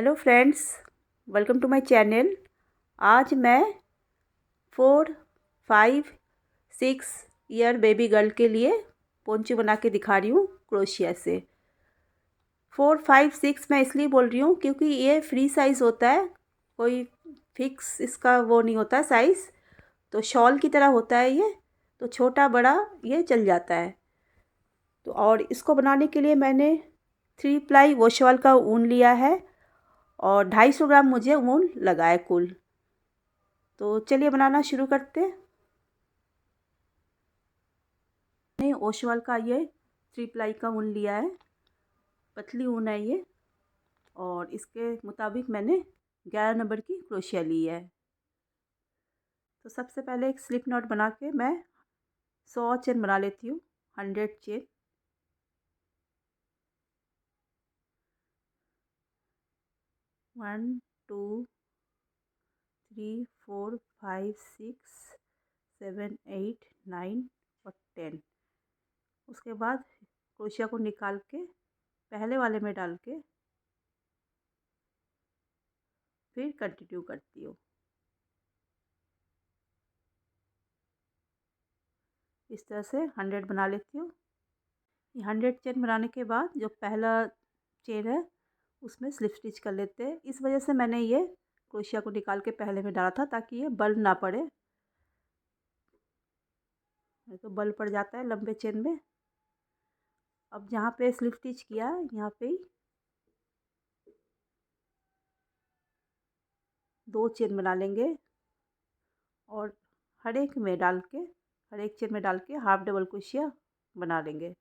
Hello friends, welcome to my channel. आज मैं 4, 5, 6 year baby girl के लिए पोंची बना के दिखा रही हूँ क्रोशिया से। 4, 5, 6 मैं इसलिए बोल रही हूँ क्योंकि ये फ्री साइज़ होता है, कोई फिक्स इसका वो नहीं होता साइज़। तो शॉल की तरह होता है ये, तो छोटा बड़ा ये चल जाता है। तो और इसको बनाने के लिए मैंने 3 प्लाई वॉशवाल का ऊन लिया है और 250 ग्राम मुझे ऊन लगा है कुल। तो चलिए बनाना शुरू करते हैं। मैंने ओशवाल का ये 3 प्लाई का ऊन लिया है, पतली ऊन है ये, और इसके मुताबिक मैंने 11 नंबर की क्रोशिया ली है। तो सबसे पहले एक स्लिप नॉट बना के मैं 100 चेन बना लेती हूँ, 100 चेन। वन, टू, 3, 4, 5, 6, 7, 8, 9 और 10। उसके बाद क्रोशिया को निकाल के पहले वाले में डाल के फिर कंटिन्यू करती हूँ। इस तरह से 100 बना लेती हूँ। 100 चेन बनाने के बाद जो पहला चेन है उसमें स्लिप स्टिच कर लेते हैं। इस वजह से मैंने ये क्रोशिया को निकाल के पहले में डाला था ताकि ये बल ना पड़े, नहीं तो बल पड़ जाता है लंबे चेन में। अब जहाँ पे स्लिप स्टिच किया यहाँ पे ही 2 चेन बना लेंगे और हर एक में डाल के, हर एक चेन में डाल के हाफ डबल क्रोशिया बना लेंगे।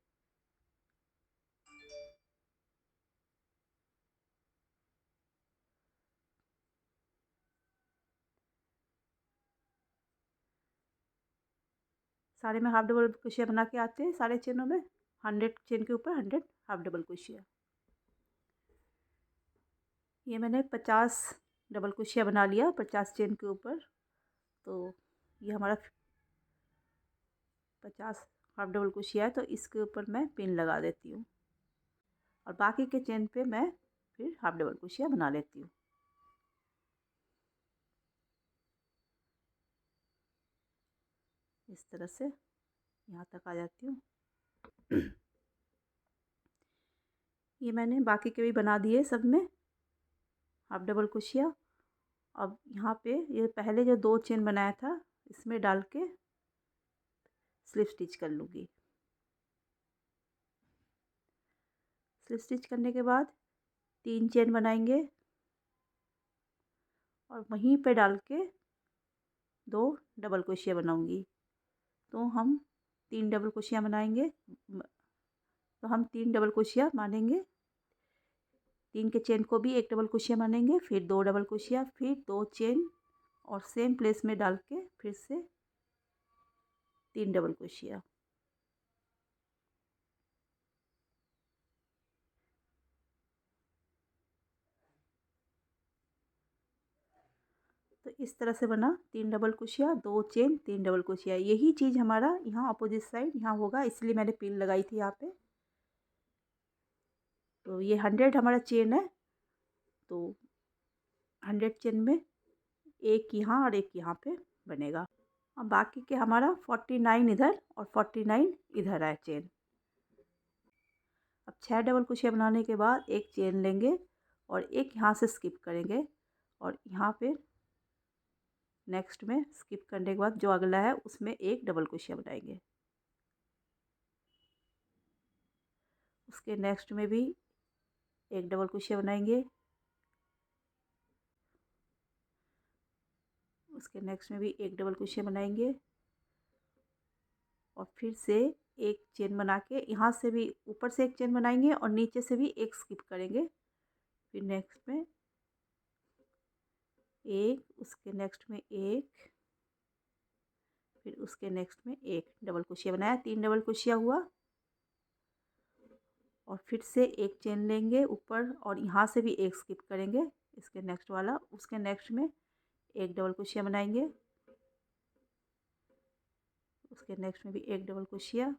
सारे में हाफ डबल क्रोशिया बना के आते हैं, सारे चेनों में 100 चेन के ऊपर 100 हाफ डबल क्रोशिया। ये मैंने 50 डबल क्रोशिया बना लिया 50 चेन के ऊपर। तो ये हमारा 50 हाफ डबल क्रोशिया है, तो इसके ऊपर मैं पिन लगा देती हूँ और बाकी के चेन पे मैं फिर हाफ डबल क्रोशिया बना लेती हूँ। इस तरह से यहाँ तक आ जाती हूँ। ये मैंने बाकी के भी बना दिए सब में हाफ डबल क्रोशिया। अब यहाँ पे ये पहले जो 2 चेन बनाया था इसमें डाल के स्लिप स्टिच कर लूँगी। स्लिप स्टिच करने के बाद 3 चेन बनाएंगे और वहीं पे डाल के 2 डबल क्रोशिया बनाऊंगी। तो हम 3 डबल क्रोशिया बनाएंगे। तो हम 3 डबल क्रोशिया मानेंगे, 3 के चेन को भी 1 डबल क्रोशिया मानेंगे, फिर 2 डबल क्रोशिया, फिर 2 चेन और सेम प्लेस में डाल के फिर से 3 डबल क्रोशिया। तो इस तरह से बना 3 double crochet, 2 chain, 3 double crochet. यही चीज़ हमारा यहाँ अपोजिट साइड यहाँ होगा, इसलिए मैंने पिन लगाई थी यहाँ पे। तो ये 100 हमारा चेन है, तो 100 चेन में एक यहाँ और एक यहाँ पे बनेगा। अब बाकी के हमारा 49 इधर और 49 इधर है चेन। अब 6 डबल क्रोशिया बनाने के बाद एक चेन लेंगे और एक यहाँ से स्किप करेंगे और यहाँ पे नेक्स्ट में स्किप करने के बाद जो अगला है उसमें एक डबल क्रोशिया बनाएंगे। उसके नेक्स्ट में भी एक डबल क्रोशिया बनाएंगे, उसके नेक्स्ट में भी एक डबल क्रोशिया बनाएंगे और फिर से एक चेन बना के यहाँ से भी ऊपर से एक चेन बनाएंगे और नीचे से भी एक स्किप करेंगे। फिर नेक्स्ट में एक, उसके नेक्स्ट में एक, फिर उसके नेक्स्ट में एक डबल क्रोशिया बनाया, 3 डबल क्रोशिया हुआ। और फिर से एक चेन लेंगे ऊपर और यहाँ से भी एक स्किप करेंगे, इसके नेक्स्ट वाला, उसके नेक्स्ट में एक डबल क्रोशिया बनाएंगे, उसके नेक्स्ट में भी एक डबल क्रोशिया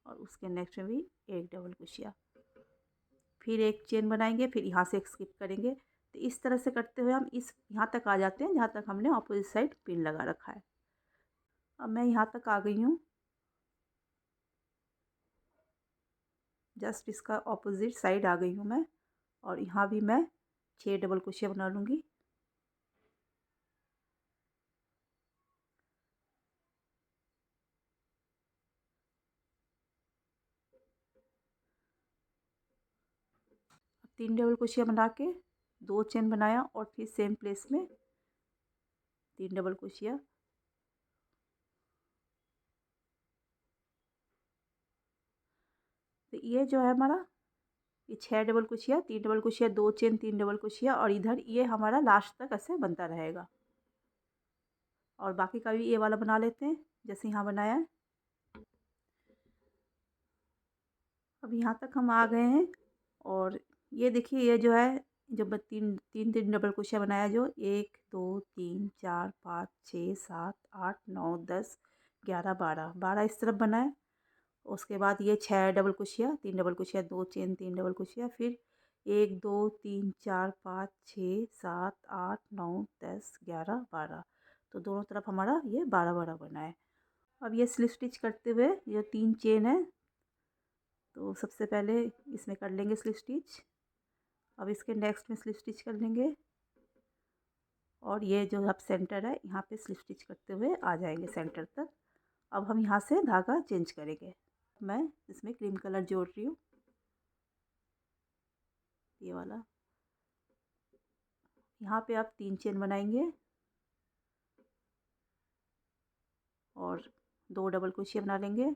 और उसके नेक्स्ट में भी एक डबल क्रोशिया। फिर एक चेन बनाएंगे, फिर यहाँ से एक स्किप करेंगे। तो इस तरह से करते हुए हम इस यहाँ तक आ जाते हैं जहाँ तक हमने ऑपोजिट साइड पिन लगा रखा है। अब मैं यहाँ तक आ गई हूँ, जस्ट इसका ऑपोजिट साइड आ गई हूँ मैं, और यहाँ भी मैं 6 डबल क्रोशिया बना लूँगी। अब 3 डबल क्रोशिया बना के 2 चेन बनाया और फिर सेम प्लेस में 3 डबल क्रोशिया। तो ये जो है हमारा, ये 6 double crochet, 3 double crochet, 2 chain, 3 double crochet, और इधर ये हमारा लास्ट तक ऐसे बनता रहेगा। और बाकी का भी ये वाला बना लेते हैं जैसे यहाँ बनाया है। अब यहाँ तक हम आ गए हैं, और ये देखिए ये जो है, जब तीन तीन तीन डबल क्रोशिया बनाया, जो 1 2 3 4 5 6 7 8 9 10 11 12 12 इस तरफ बना है। उसके बाद ये 6 double crochet, 3 double crochet, 2 chain, 3 double crochet, फिर 1 2 3 4 5 6 7 8 9 10 11 12। तो दोनों तरफ हमारा ये 12 12 बना है। अब ये स्लिप स्टिच करते हुए ये 3 चेन है, तो सबसे पहले इसमें कर लेंगे स्लिप स्टिच। अब इसके नेक्स्ट में स्लिप स्टिच कर लेंगे, और ये जो अब सेंटर है यहाँ पे स्लिप स्टिच करते हुए आ जाएंगे सेंटर तक। अब हम यहाँ से धागा चेंज करेंगे। मैं इसमें क्रीम कलर जोड़ रही हूँ, ये वाला। यहाँ पे आप 3 चेन बनाएंगे और 2 डबल क्रोशिया बना लेंगे।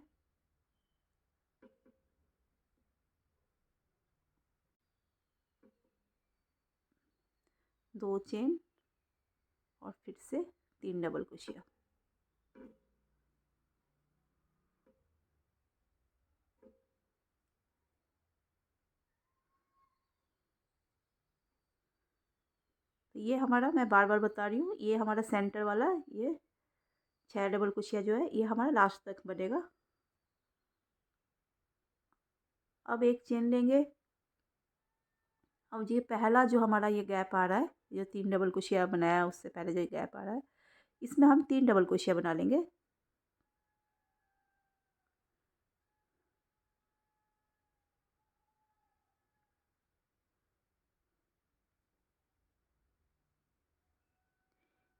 दो चेन और फिर से 3 डबल क्रोशिया। तो ये हमारा, मैं बार बार बता रही हूँ, ये हमारा सेंटर वाला, ये 6 डबल क्रोशिया जो है ये हमारा लास्ट तक बनेगा। अब एक चेन लेंगे। अब ये पहला जो हमारा ये गैप आ रहा है, ये 3 डबल क्रोशिया बनाया है उससे पहले जो गैप आ रहा है, इसमें हम 3 डबल क्रोशिया बना लेंगे।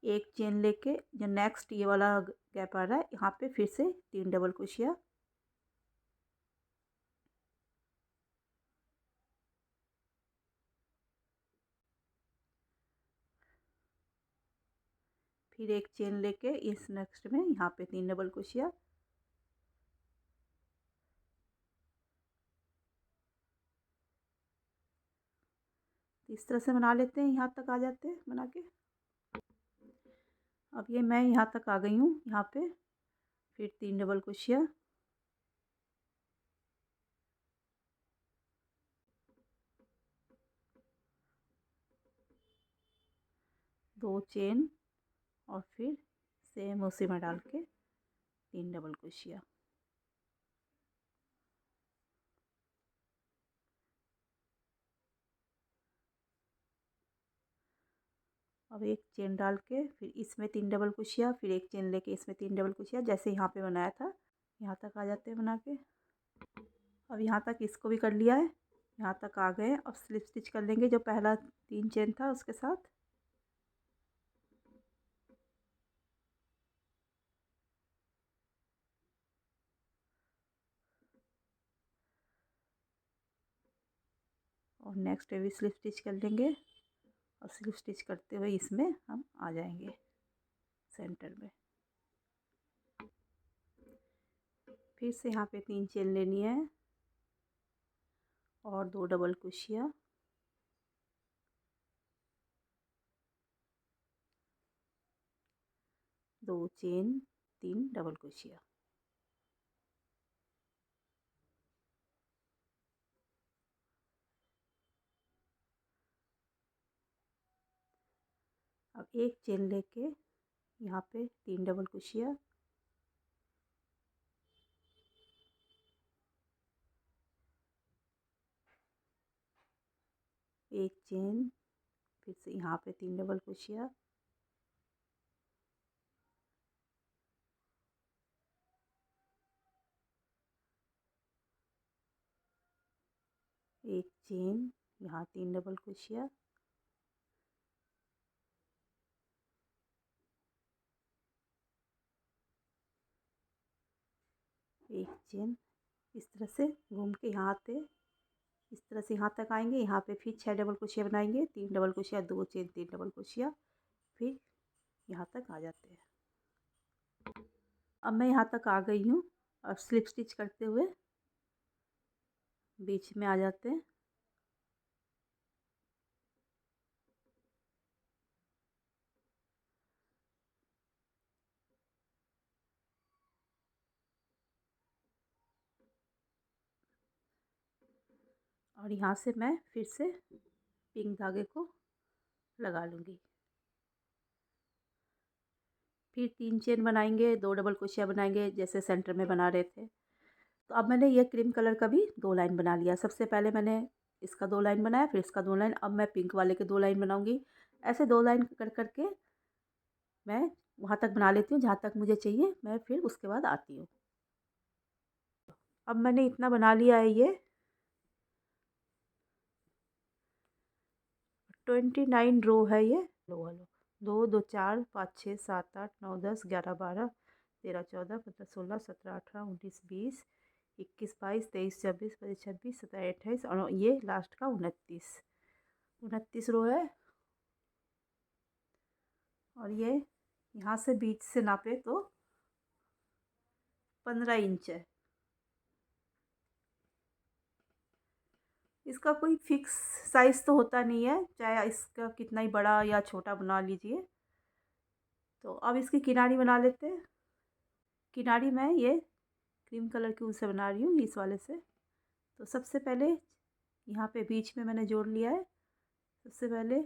एक चेन लेके जो नेक्स्ट ये वाला गैप आ रहा है यहाँ पे फिर से 3 डबल क्रोशिया। फिर एक चेन लेके इस नेक्स्ट में यहाँ पे 3 डबल क्रोशिया। तो इस तरह से बना लेते हैं, यहाँ तक आ जाते हैं बना के। अब ये मैं यहाँ तक आ गई हूँ, यहाँ पे फिर 3 डबल क्रोशिया, दो चेन, और फिर सेम उसी में डाल के 3 डबल क्रोशिया। अब एक चेन डाल के फिर इसमें 3 डबल क्रोशिया, फिर एक चेन लेके इसमें 3 डबल क्रोशिया, जैसे यहाँ पे बनाया था यहाँ तक आ जाते हैं बना के। अब यहाँ तक इसको भी कर लिया है, यहाँ तक आ गए। अब स्लिप स्टिच कर लेंगे जो पहला 3 चेन था उसके साथ। और नेक्स्ट भी स्लिप स्टिच कर लेंगे, और स्लिप स्टिच करते हुए इसमें हम आ जाएंगे सेंटर में। फिर से यहाँ पे 3 चेन लेनी है और 2 डबल क्रोशिया, दो चेन, 3 डबल क्रोशिया। अब एक चेन लेके यहाँ पे 3 डबल क्रोशिया, एक चेन, फिर से यहाँ पे 3 डबल क्रोशिया, एक चेन, यहाँ 3 डबल क्रोशिया, एक चेन, इस तरह से घूम के यहाँ आते, इस तरह से यहाँ तक आएंगे। यहाँ पे फिर 6 डबल क्रोशिया बनाएंगे, 3 double crochet, 2 chain, 3 double crochet, फिर यहाँ तक आ जाते हैं। अब मैं यहाँ तक आ गई हूँ। अब स्लिप स्टिच करते हुए बीच में आ जाते हैं। और यहाँ से मैं फिर से पिंक धागे को लगा लूँगी। फिर 3 चेन बनाएंगे, 2 डबल क्रोशिया बनाएंगे जैसे सेंटर में बना रहे थे। तो अब मैंने ये क्रीम कलर का भी 2 लाइन बना लिया। सबसे पहले मैंने इसका 2 लाइन बनाया, फिर इसका 2 लाइन। अब मैं पिंक वाले के 2 लाइन बनाऊंगी। ऐसे 2 लाइन कर करके मैं वहाँ तक बना लेती हूँ जहाँ तक मुझे चाहिए। मैं फिर उसके बाद आती हूँ। अब मैंने इतना बना लिया है। ये 29 रो है। ये लो वालो 2 2 4 5 6 7 8 9 10 11 12 13 14 15 16 17 18 19 20 21 22 23 24 25 26 27 28 और ये लास्ट का 29 रो है। और ये यहाँ से बीच से नापे तो 15 इंच है। इसका कोई फिक्स साइज़ तो होता नहीं है, चाहे इसका कितना ही बड़ा या छोटा बना लीजिए। तो अब इसकी किनारी बना लेते हैं। किनारी मैं ये क्रीम कलर की ऊन से बना रही हूँ, इस वाले से। तो सबसे पहले यहाँ पे बीच में मैंने जोड़ लिया है। सबसे पहले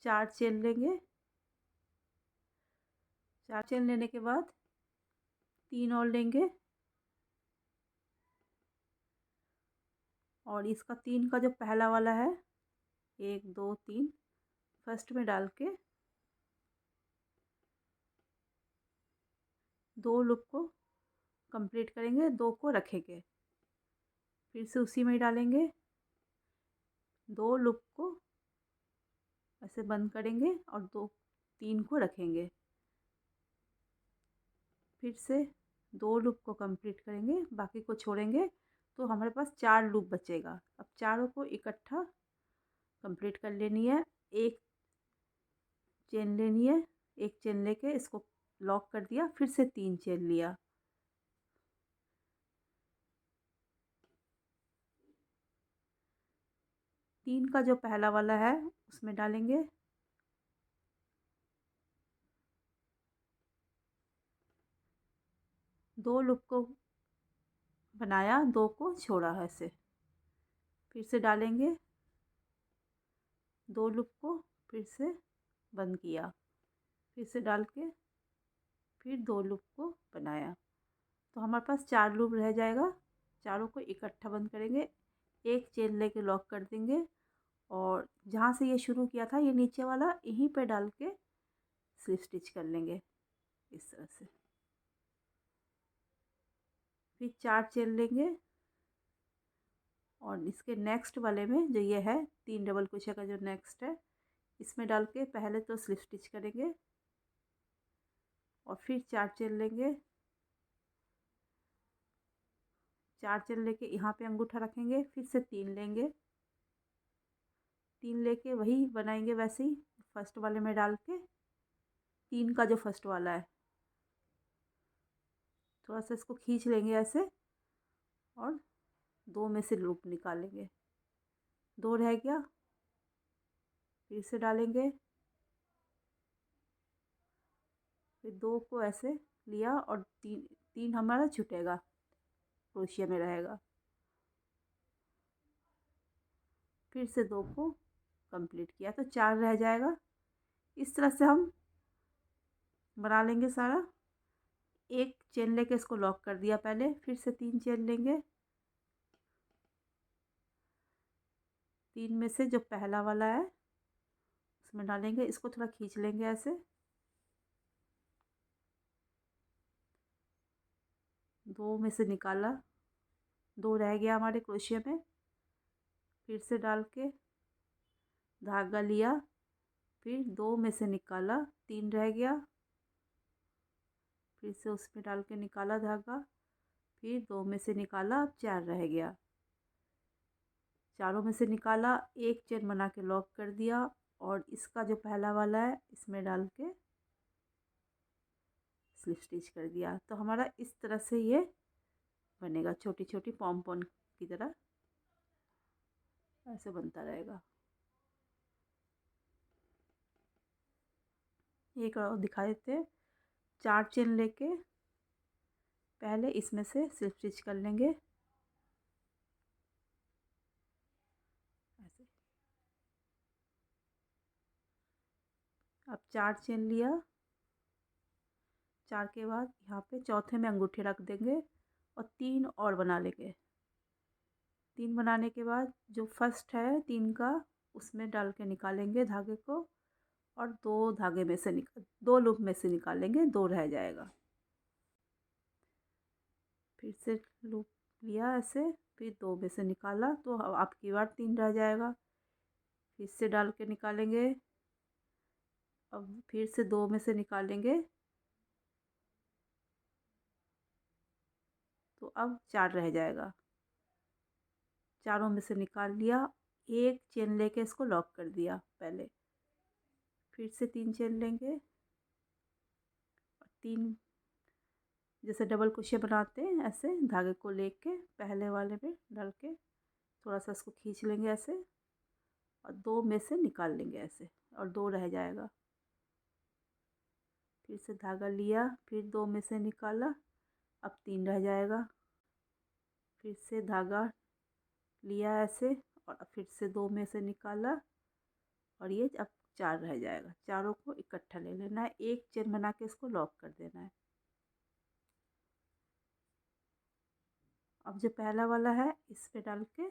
4 चेन लेंगे। 4 चेन लेने के बाद 3 और लेंगे। और इसका 3 का जो पहला वाला है, 1 2 3, फर्स्ट में डाल के 2 लूप को कंप्लीट करेंगे, 2 को रखेंगे। फिर से उसी में ही डालेंगे, 2 लूप को ऐसे बंद करेंगे और 2 3 को रखेंगे। फिर से 2 लूप को कंप्लीट करेंगे, बाकी को छोड़ेंगे। तो हमारे पास 4 लूप बचेगा। अब चारों को इकट्ठा कंप्लीट कर लेनी है। एक चेन लेनी है, एक चेन लेके इसको लॉक कर दिया, फिर से 3 चेन लिया। तीन का जो पहला वाला है उसमें डालेंगे, 2 लूप को बनाया, 2 को छोड़ा है ऐसे। फिर से डालेंगे, 2 लूप को फिर से बंद किया, फिर से डाल के फिर 2 लूप को बनाया। तो हमारे पास 4 लूप रह जाएगा। चारों को इकट्ठा बंद करेंगे, एक चेन लेके लॉक कर देंगे। और जहाँ से ये शुरू किया था, ये नीचे वाला, यहीं पे डाल के स्लिप स्टिच कर लेंगे इस तरह से। फिर 4 चेन लेंगे और इसके नेक्स्ट वाले में जो ये है 3 डबल क्रोशिया का जो नेक्स्ट है, इसमें डाल के पहले तो स्लिप स्टिच करेंगे और फिर 4 चेन लेंगे। 4 चेन लेके यहाँ पे अंगूठा रखेंगे, फिर से 3 लेंगे। 3 लेके वही बनाएंगे वैसे ही, फर्स्ट वाले में डाल के 3 का जो फर्स्ट वाला है, थोड़ा सा इसको खींच लेंगे ऐसे और 2 में से लूप निकालेंगे। 2 रह गया, फिर से डालेंगे, फिर 2 को ऐसे लिया और 3 हमारा छूटेगा, क्रोशिया में रहेगा। फिर से 2 को कंप्लीट किया तो 4 रह जाएगा। इस तरह से हम बना लेंगे सारा। एक चेन लेके इसको लॉक कर दिया पहले, फिर से 3 चेन लेंगे, तीन में से जो पहला वाला है उसमें डालेंगे, इसको थोड़ा खींच लेंगे ऐसे। दो में से निकाला, दो रह गया हमारे क्रोशिया में। फिर से डाल के धागा लिया, फिर दो में से निकाला, तीन रह गया। फिर से उसमें डाल के निकाला धागा, फिर दो में से निकाला, अब चार रह गया। चारों में से निकाला, एक चेन बना के लॉक कर दिया और इसका जो पहला वाला है इसमें डाल के स्लिप स्टिच कर दिया। तो हमारा इस तरह से ये बनेगा, छोटी छोटी पॉम्पॉन की तरह ऐसे बनता रहेगा। एक और दिखा देते हैं। चार चेन लेके पहले इसमें से स्लिप स्टिच कर लेंगे ऐसे। अब चार चेन लिया, चार के बाद यहाँ पे चौथे में अंगूठे रख देंगे और तीन और बना लेंगे। तीन बनाने के बाद जो फर्स्ट है तीन का उसमें डाल के निकालेंगे धागे को और दो धागे में से दो लूप में से निकालेंगे, दो रह जाएगा। फिर से लूप लिया ऐसे, फिर दो में से निकाला तो आपकी बार तीन रह जाएगा। फिर से डाल के निकालेंगे, अब फिर से दो में से निकालेंगे तो अब चार रह जाएगा। चारों में से निकाल लिया, एक चेन लेके इसको लॉक कर दिया पहले। फिर से तीन चेन लेंगे और तीन जैसे डबल क्रोशिया बनाते हैं ऐसे धागे को लेके पहले वाले में डाल के थोड़ा सा इसको खींच लेंगे ऐसे और दो में से निकाल लेंगे ऐसे और दो रह जाएगा। फिर से धागा लिया, फिर दो में से निकाला, अब तीन रह जाएगा। फिर से धागा लिया ऐसे और फिर से दो में से निकाला और ये अब चार रह जाएगा। चारों को इकट्ठा ले लेना है, एक चेन बना के इसको लॉक कर देना है। अब जो पहला वाला है इस पे डाल के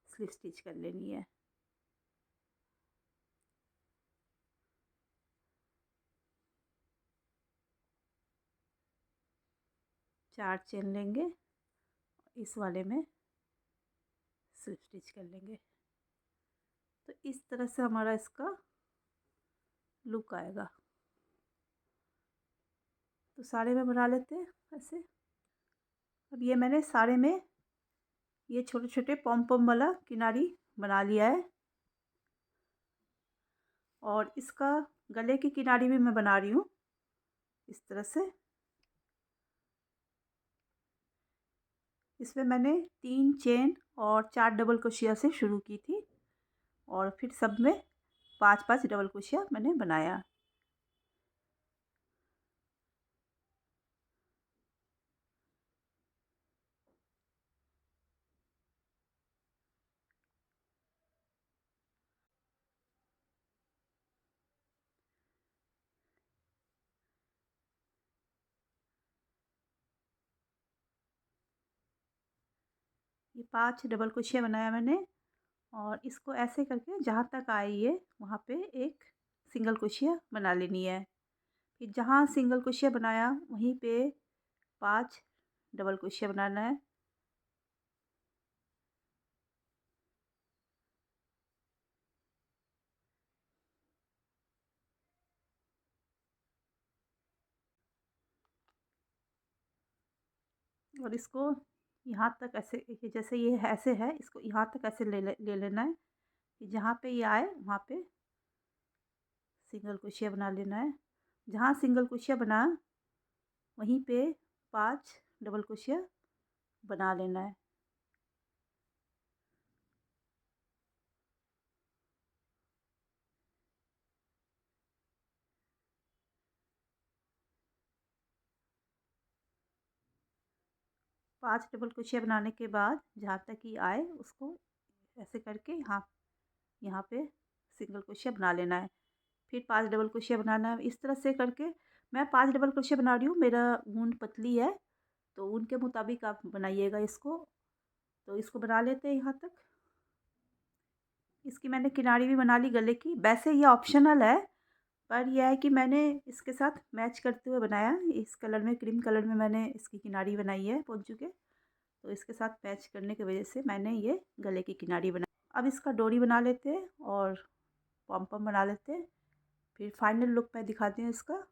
स्लिप स्टिच कर लेनी है। चार चेन लेंगे, इस वाले में स्लिप स्टिच कर लेंगे। तो इस तरह से हमारा इसका लुक आएगा। तो सारे में बना लेते हैं ऐसे। अब ये मैंने सारे में ये छोटे छोटे पॉम पॉम वाला किनारी बना लिया है और इसका गले की किनारी भी मैं बना रही हूँ इस तरह से। इसमें मैंने तीन चेन और चार डबल क्रोशिया से शुरू की थी और फिर सब में पांच पांच डबल क्रोशिया मैंने बनाया। ये पांच डबल क्रोशिया बनाया मैंने और इसको ऐसे करके जहाँ तक आई है वहाँ पे एक सिंगल क्रोशिया बना लेनी है। फिर जहाँ सिंगल क्रोशिया बनाया वहीं पे पांच डबल क्रोशिया बनाना है। और इसको यहाँ तक ऐसे, जैसे ये ऐसे है इसको यहाँ तक ऐसे ले लेना है कि जहाँ पे ये आए वहाँ पे सिंगल क्रोशिया बना लेना है। जहाँ सिंगल क्रोशिया बना वहीं पे पांच डबल क्रोशिया बना लेना है। पांच डबल क्रोशिया बनाने के बाद जहाँ तक ये आए उसको ऐसे करके यहाँ यहाँ पे सिंगल क्रोशिया बना लेना है। फिर पांच डबल क्रोशिया बनाना है। इस तरह से करके मैं पांच डबल क्रोशिया बना रही हूँ। मेरा ऊन पतली है तो ऊन के मुताबिक आप बनाइएगा इसको। तो इसको बना लेते हैं यहाँ तक। इसकी मैंने किनारी भी बना ली गले की। वैसे ये ऑप्शनल है, पर यह है कि मैंने इसके साथ मैच करते हुए बनाया। इस कलर में, क्रीम कलर में मैंने इसकी किनारी बनाई है पोंचू के, तो इसके साथ मैच करने की वजह से मैंने ये गले की किनारी बनाई। अब इसका डोरी बना लेते हैं और पॉम पॉम बना लेते हैं, फिर फाइनल लुक मैं दिखाती हूँ इसका।